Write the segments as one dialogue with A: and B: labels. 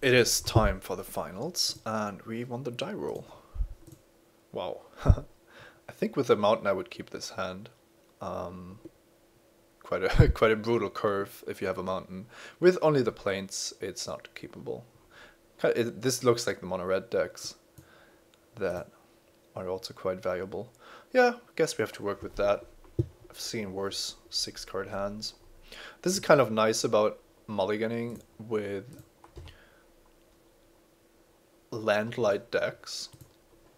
A: It is time for the finals, and we won the die roll. Wow. I think with the mountain I would keep this hand. Quite a quite a brutal curve if you have a mountain. With only the plains, it's not keepable. This looks like the mono red decks that are also quite valuable. Yeah, I guess we have to work with that. I've seen worse 6-card hands. This is kind of nice about mulliganing with landlight decks.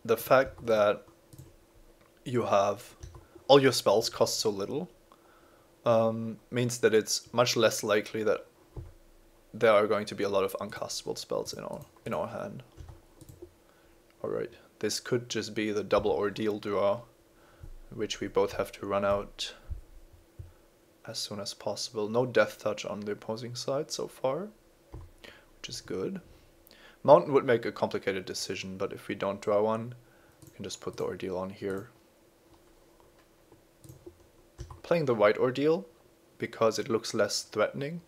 A: The fact that you have all your spells cost so little means that it's much less likely that there are going to be a lot of uncastable spells in our hand. Alright, this could just be the double ordeal draw, which we both have to run out as soon as possible. No death touch on the opposing side so far, which is good. Mountain would make a complicated decision, but if we don't draw one, we can just put the ordeal on here. Playing the white ordeal, because it looks less threatening,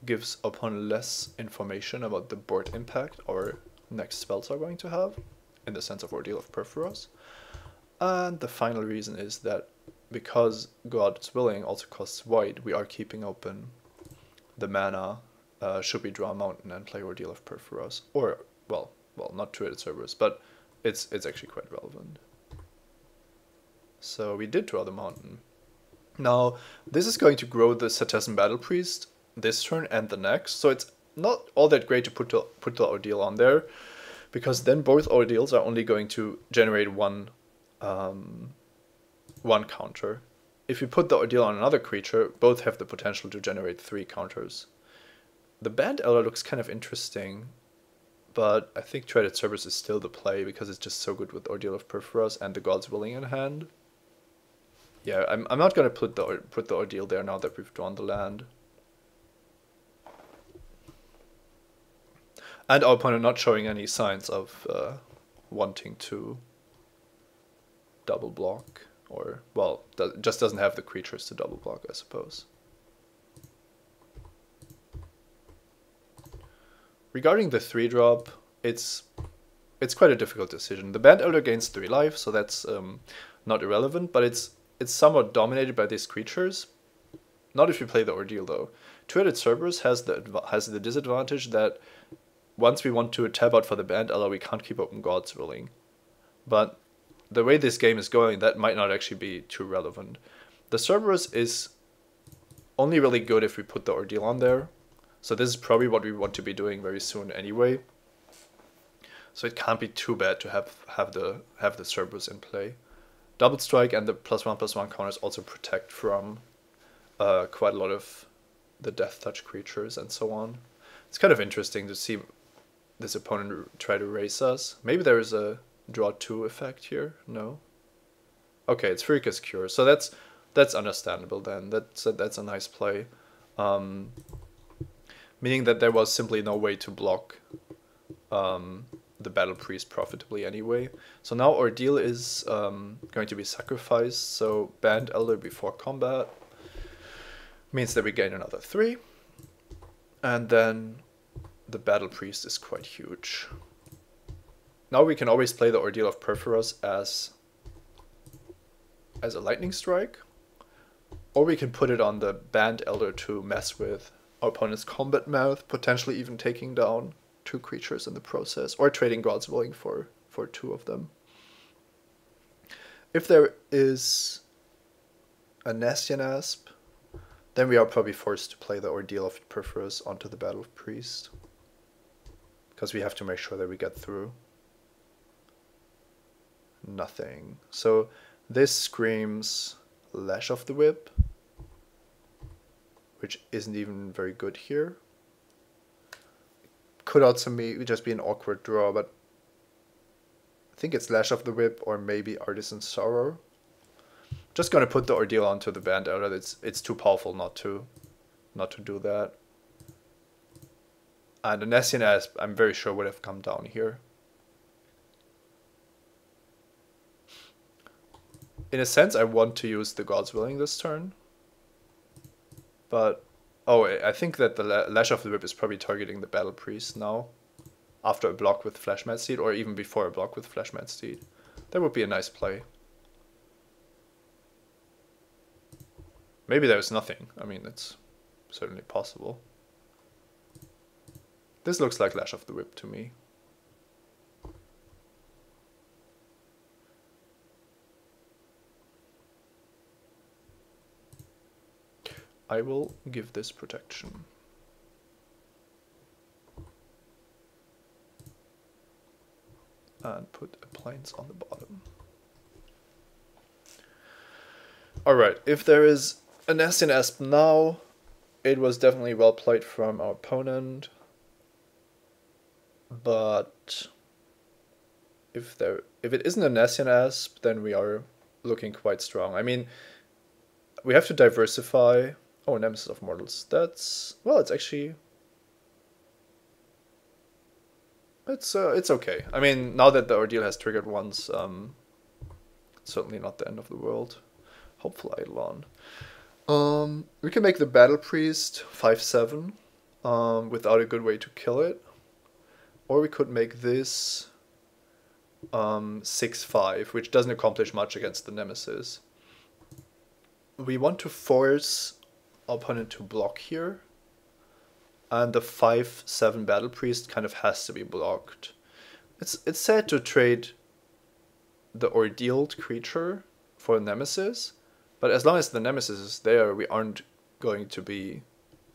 A: gives opponent less information about the board impact our next spells are going to have, in the sense of Ordeal of Perforos. And the final reason is that because God's Willing also costs white, we are keeping open the mana should we draw a mountain and play Ordeal of Perforos. Or, well, not Two-Headed Cerberus, but it's actually quite relevant. So we did draw the mountain. Now, this is going to grow the Cetacean Battle Priest this turn and the next, so it's not all that great to put the Ordeal on there, because then both Ordeals are only going to generate one counter. If you put the Ordeal on another creature, both have the potential to generate 3 counters. The Band Elder looks kind of interesting, but I think Two-Headed Cerberus is still the play because it's just so good with Ordeal of Perforos and the God's Willing in hand. Yeah, I'm not gonna put the Ordeal there now that we've drawn the land. And our opponent not showing any signs of wanting to double block, or, well, just doesn't have the creatures to double block, I suppose. Regarding the 3-drop, it's quite a difficult decision. The Band Elder gains 3 life, so that's not irrelevant, but it's somewhat dominated by these creatures. Not if you play the Ordeal, though. Two-Headed Cerberus has the disadvantage that once we want to tab out for the Band Elder, we can't keep open God's Willing. But the way this game is going, that might not actually be too relevant. The Cerberus is only really good if we put the Ordeal on there. So this is probably what we want to be doing very soon anyway. So it can't be too bad to have the Cerberus in play. Double Strike and the +1/+1 counters also protect from quite a lot of the Death Touch creatures and so on. It's kind of interesting to see this opponent try to race us. Maybe there is a draw 2 effect here. No. Okay, it's Freakus Cure, so that's understandable then. That's a nice play. Meaning that there was simply no way to block the Battle Priest profitably anyway. So now Ordeal is going to be sacrificed, so Band Elder before combat means that we gain another 3. And then the Battle Priest is quite huge. Now we can always play the Ordeal of Perforos as a Lightning Strike, or we can put it on the Band Elder to mess with our opponent's combat math, potentially even taking down 2 creatures in the process, or trading God's Willing for 2 of them. If there is a Nestian Asp, then we are probably forced to play the Ordeal of Perforos onto the Battle of Priest, because we have to make sure that we get through. Nothing. So this screams Lash of the Whip, which isn't even very good here. Could also just be an awkward draw, but I think it's Lash of the Whip or maybe Artisan Sorrow. Just gonna put the Ordeal onto the Band Elder. It's too powerful not to do that. And the Nessian Asp, I'm very sure, would have come down here. In a sense, I want to use the God's Willing this turn, but Oh, I think that the Lash of the Whip is probably targeting the Battle Priest now, after a block with Flash Mad Steed, or even before a block with Flash Mad Steed. That would be a nice play. Maybe there's nothing. I mean, it's certainly possible. This looks like Lash of the Whip to me. I will give this protection. And put a Plains on the bottom. Alright, if there is a Nest in Asp now, it was definitely well played from our opponent. But if it isn't a Nessian Asp, then we are looking quite strong. I mean, we have to diversify. Oh, Nemesis of Mortals. That's, well, it's actually, it's okay. I mean, now that the Ordeal has triggered once, it's certainly not the end of the world. Hopeful Eidolon. We can make the Battle Priest 5/7 without a good way to kill it. Or we could make this 6/5, which doesn't accomplish much against the Nemesis. We want to force our opponent to block here. And the 5/7 Battle Priest kind of has to be blocked. It's sad to trade the Ordealed creature for a Nemesis, but as long as the Nemesis is there, we aren't going to be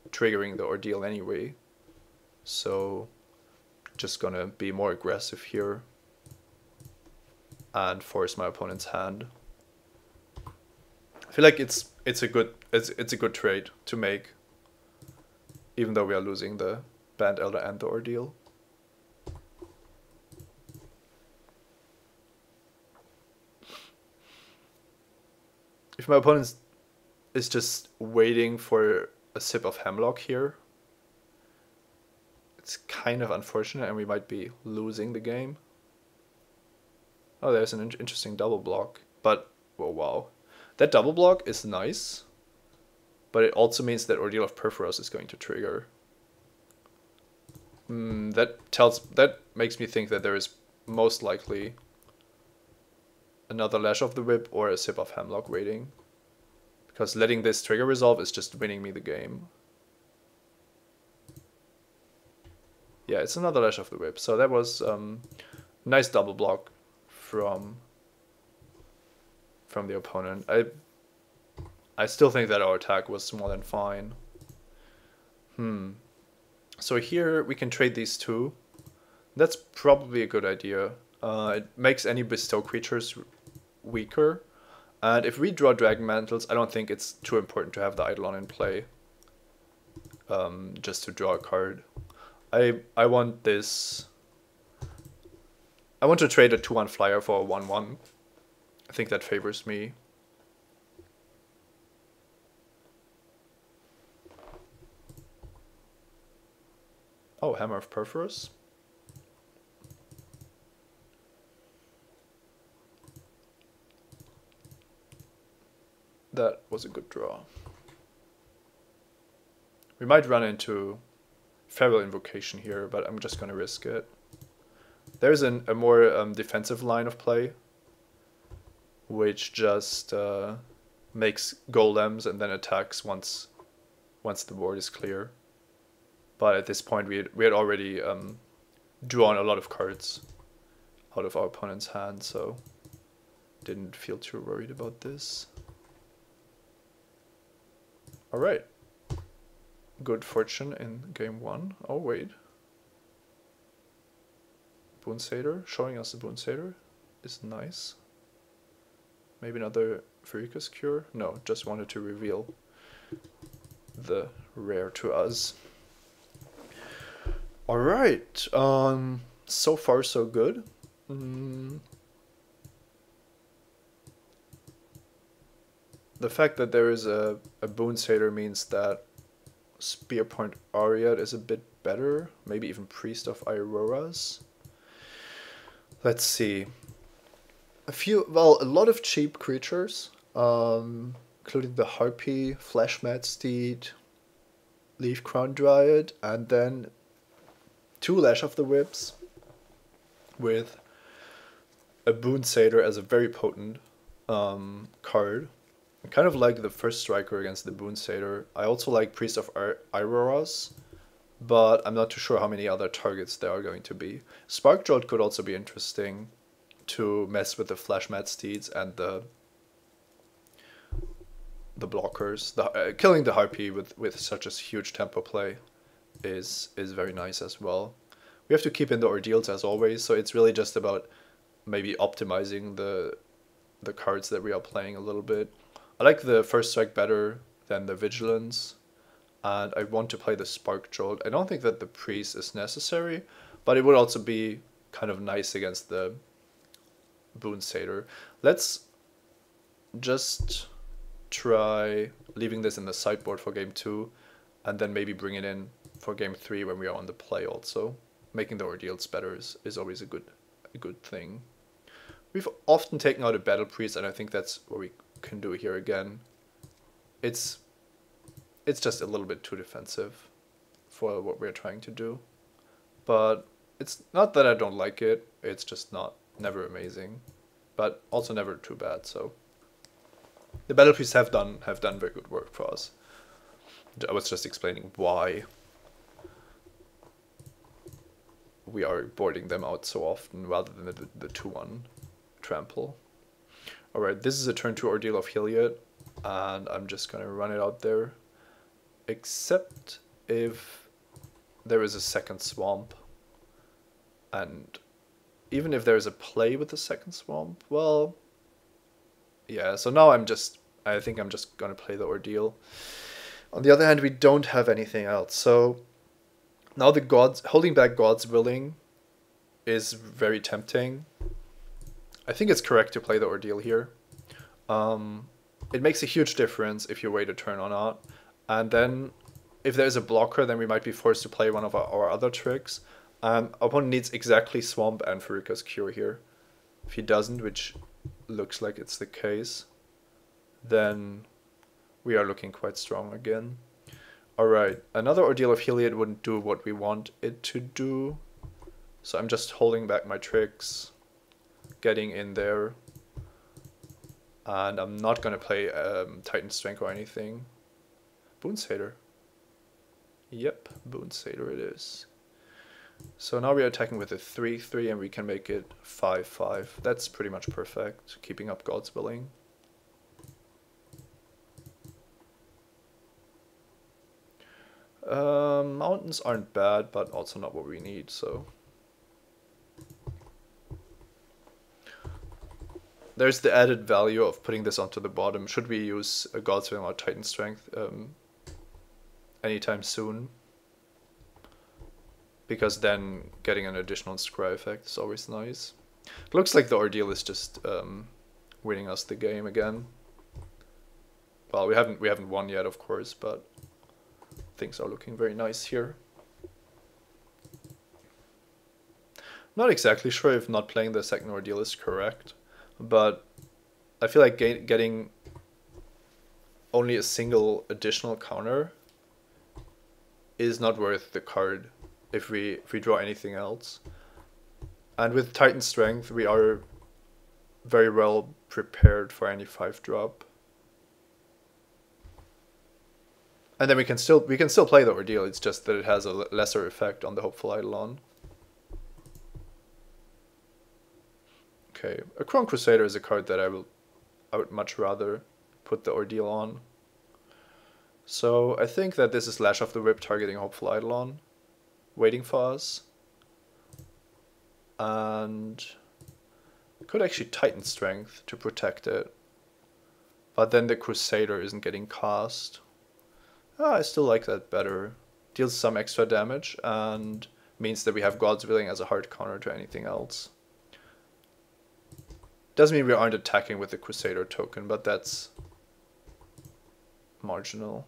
A: triggering the Ordeal anyway. So just gonna be more aggressive here and force my opponent's hand. I feel like it's a good trade to make, even though we are losing the Band Elder and the Ordeal. If my opponent is just waiting for a sip of Hemlock here, it's kind of unfortunate and we might be losing the game. Oh, there's an interesting double block, but, oh wow. That double block is nice, but it also means that Ordeal of Perforos is going to trigger. That makes me think that there is most likely another Lash of the Whip or a Sip of Hemlock waiting, because letting this trigger resolve is just winning me the game. Yeah, it's another Lash of the Whip. So that was nice double block from the opponent. I still think that our attack was more than fine. So here we can trade these two. That's probably a good idea. It makes any bestow creatures weaker. And if we draw Dragon Mantles, I don't think it's too important to have the Eidolon in play. Just to draw a card. I want this. I want to trade a 2/1 flyer for a 1/1. I think that favors me. Oh, Hammer of Perforos. That was a good draw. We might run into Feral Invocation here, but I'm just going to risk it. There's a more defensive line of play, which just makes golems and then attacks once the board is clear. But at this point, we had already drawn a lot of cards out of our opponent's hand, so didn't feel too worried about this. All right. Good fortune in game one. Oh, wait. Boon Satyr, showing us the Boon Satyr is nice. Maybe another Furicus Cure? No, just wanted to reveal the rare to us. Alright, so far so good. The fact that there is a Boon Satyr means that Spearpoint Ariad is a bit better, maybe even Priest of Auroras. Let's see. A lot of cheap creatures, including the Harpy, Flash Mad Steed, Leaf Crown Dryad, and then 2 Lash of the Whips with a Boon Satyr as a very potent card. I kind of like the first striker against the Boon Satyr. I also like Priest of Iroras, but I'm not too sure how many other targets there are going to be. Spark Jolt could also be interesting to mess with the Flash Mad Steeds and the blockers. Killing the Harpy with such a huge tempo play is very nice as well. We have to keep in the ordeals as always, so it's really just about maybe optimizing the cards that we are playing a little bit. I like the First Strike better than the Vigilance, and I want to play the Spark Jolt. I don't think that the Priest is necessary, but it would also be kind of nice against the Boon Satyr. Let's just try leaving this in the sideboard for game 2, and then maybe bring it in for game 3 when we are on the play also. Making the ordeals better is always a good thing. We've often taken out a Battle Priest, and I think that's what we can do here again. It's just a little bit too defensive for what we're trying to do. But it's not that I don't like it, it's just never amazing. But also never too bad, so the Battle Priests have done very good work for us. I was just explaining why we are boarding them out so often rather than the 2-1 trample. Alright, this is a turn 2 Ordeal of Heliod, and I'm just gonna run it out there. Except if there is a second swamp. And even if there's a play with the second swamp, well, yeah, so now I think I'm just gonna play the Ordeal. On the other hand, we don't have anything else, so now the gods, holding back God's Willing is very tempting. I think it's correct to play the Ordeal here. It makes a huge difference if you wait a turn or not. And then if there's a blocker, then we might be forced to play one of our other tricks. Opponent needs exactly Swamp and Farika's Cure here. If he doesn't, which looks like it's the case, then we are looking quite strong again. Alright, another Ordeal of Heliod wouldn't do what we want it to do. So I'm just holding back my tricks, getting in there. And I'm not going to play Titan Strength or anything. Boon Satyr. Yep, Boon Satyr it is. So now we are attacking with a 3-3 and we can make it 5-5. That's pretty much perfect, keeping up God's Willing. Mountains aren't bad, but also not what we need, so. There's the added value of putting this onto the bottom. Should we use a God's Willing or Titan Strength anytime soon? Because then getting an additional scry effect is always nice. It looks like the Ordeal is just winning us the game again. Well, we haven't won yet, of course, but things are looking very nice here. Not exactly sure if not playing the second Ordeal is correct, but I feel like getting only a single additional counter is not worth the card if we draw anything else. And with Titan Strength, we are very well prepared for any 5-drop. And then we can still play the Ordeal. It's just that it has a lesser effect on the Hopeful Eidolon. Okay, a Chrome Crusader is a card that I would much rather put the Ordeal on. So I think that this is Lash of the Whip targeting Hopeful Eidolon, waiting for us. And I could actually Titan Strength to protect it. But then the Crusader isn't getting cast. I still like that better. Deals some extra damage and means that we have God's Willing as a hard counter to anything else. Doesn't mean we aren't attacking with the Crusader token, but that's marginal.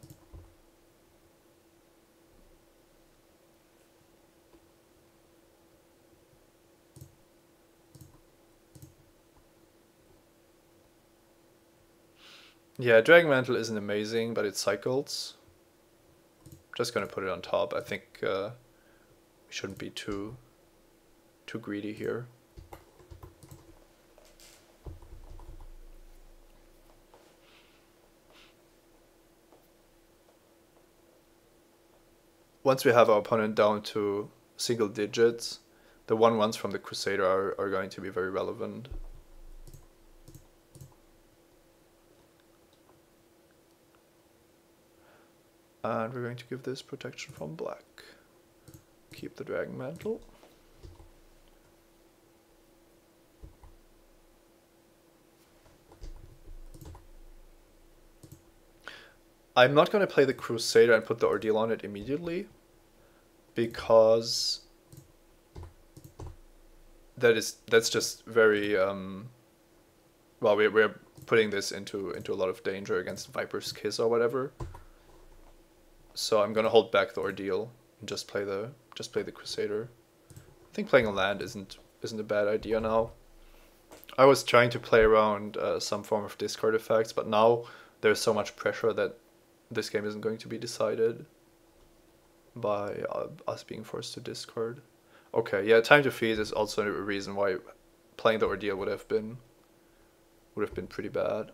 A: Yeah, Dragon Mantle isn't amazing, but it cycles. just gonna put it on top. I think we shouldn't be too greedy here. Once we have our opponent down to single digits, the 1/1s from the Crusader are going to be very relevant. And we're going to give this protection from black. Keep the Dragon Mantle. I'm not going to play the Crusader and put the Ordeal on it immediately, because that's just very well, we're putting this into a lot of danger against Viper's Kiss or whatever. So I'm gonna hold back the Ordeal and just play the Crusader. I think playing a land isn't a bad idea now. I was trying to play around some form of discard effects, but now there's so much pressure that this game isn't going to be decided by us being forced to discard. Okay, yeah, time to feed is also a reason why playing the Ordeal would have been pretty bad.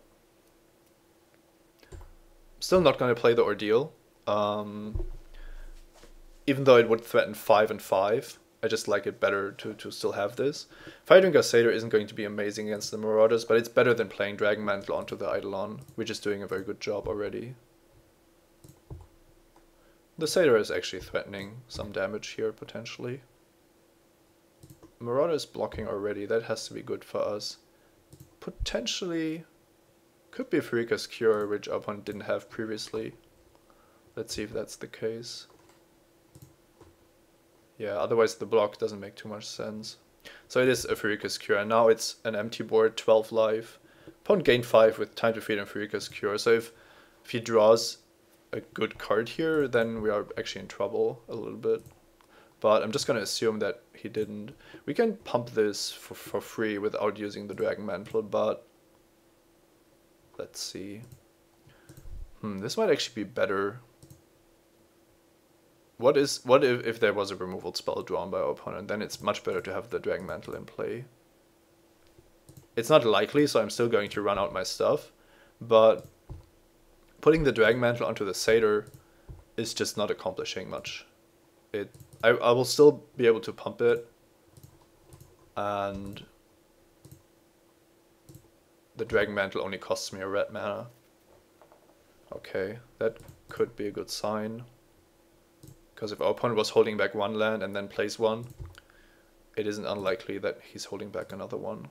A: Still not going to play the Ordeal, even though it would threaten 5 and 5. I just like it better to still have this. Fighting Crusader isn't going to be amazing against the Marauders, but it's better than playing Dragon Mantle onto the Eidolon, which is doing a very good job already. The Satyr is actually threatening some damage here, potentially. Marauder is blocking already, that has to be good for us. Potentially could be Pharika's Cure, which our opponent didn't have previously. Let's see if that's the case. Yeah, otherwise the block doesn't make too much sense. So it is a Pharika's Cure, and now it's an empty board, 12 life. Opponent gained 5 with Time to Feed and Pharika's Cure, so if he draws a good card here, then we are actually in trouble a little bit. But I'm just going to assume that he didn't. We can pump this for free without using the Dragon Mantle, but let's see. This might actually be better. What if there was a removal spell drawn by our opponent? Then it's much better to have the Dragon Mantle in play. It's not likely, so I'm still going to run out my stuff, but putting the Dragon Mantle onto the Satyr is just not accomplishing much. I will still be able to pump it, and the Dragon Mantle only costs me a red mana. Okay, that could be a good sign, because if our opponent was holding back one land and then plays one, it isn't unlikely that he's holding back another one.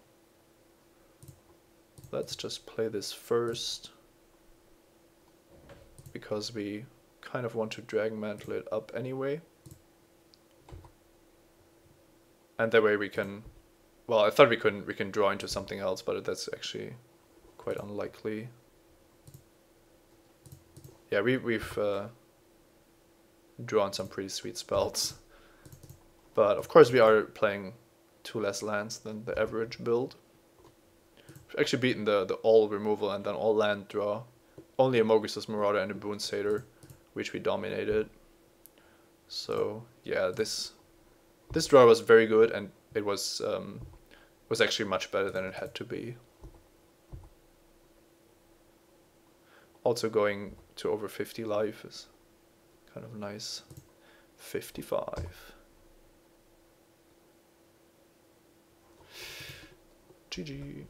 A: Let's just play this first, because we kind of want to Dragon Mantle it up anyway. And that way we can, well, I thought we can draw into something else, but that's actually quite unlikely. Yeah, we've drawn some pretty sweet spells, but of course we are playing 2 less lands than the average build. We've actually beaten the all removal and then all land draw. Only a Mogis' Marauder and a Boon Satyr, which we dominated. So yeah, this draw was very good, and it was actually much better than it had to be. Also going to over 50 life is kind of nice. 55. GG.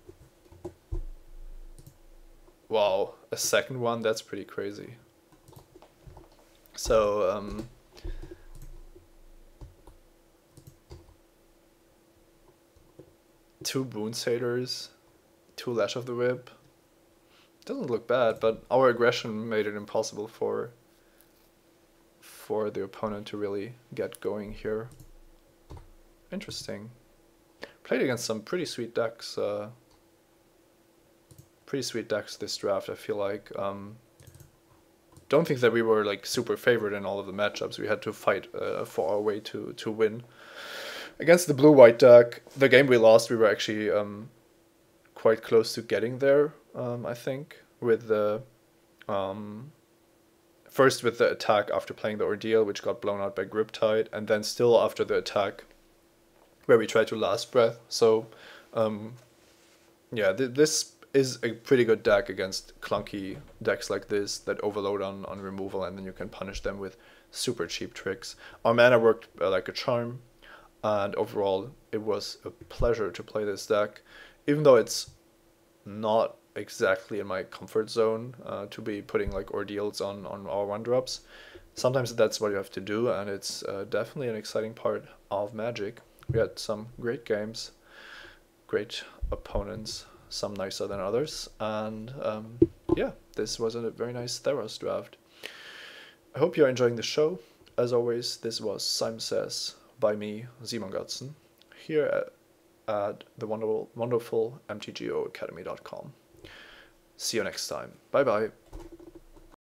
A: Wow, a second one, that's pretty crazy. So, 2 Boon Satyrs, 2 Lash of the Whip. Doesn't look bad, but our aggression made it impossible for the opponent to really get going here. Interesting. Played against some pretty sweet decks. This draft, I feel like. Don't think that we were like super favored in all of the matchups. We had to fight for our way to win. Against the blue-white deck, the game we lost, we were actually quite close to getting there, I think, with the first with the attack after playing the Ordeal, which got blown out by Griptide, and then still after the attack, where we tried to Last Breath. So, yeah, this is a pretty good deck against clunky decks like this that overload on removal, and then you can punish them with super cheap tricks. Our mana worked like a charm, and overall it was a pleasure to play this deck, even though it's not exactly in my comfort zone to be putting like Ordeals on our 1-drops. Sometimes that's what you have to do, and it's definitely an exciting part of Magic. We had some great games, great opponents, some nicer than others, and yeah, this was a very nice Theros draft. I hope you're enjoying the show. As always, this was Simon Says by me, Simon Gotzen, here at the wonderful MTGO Academy.com. See you next time. Bye bye.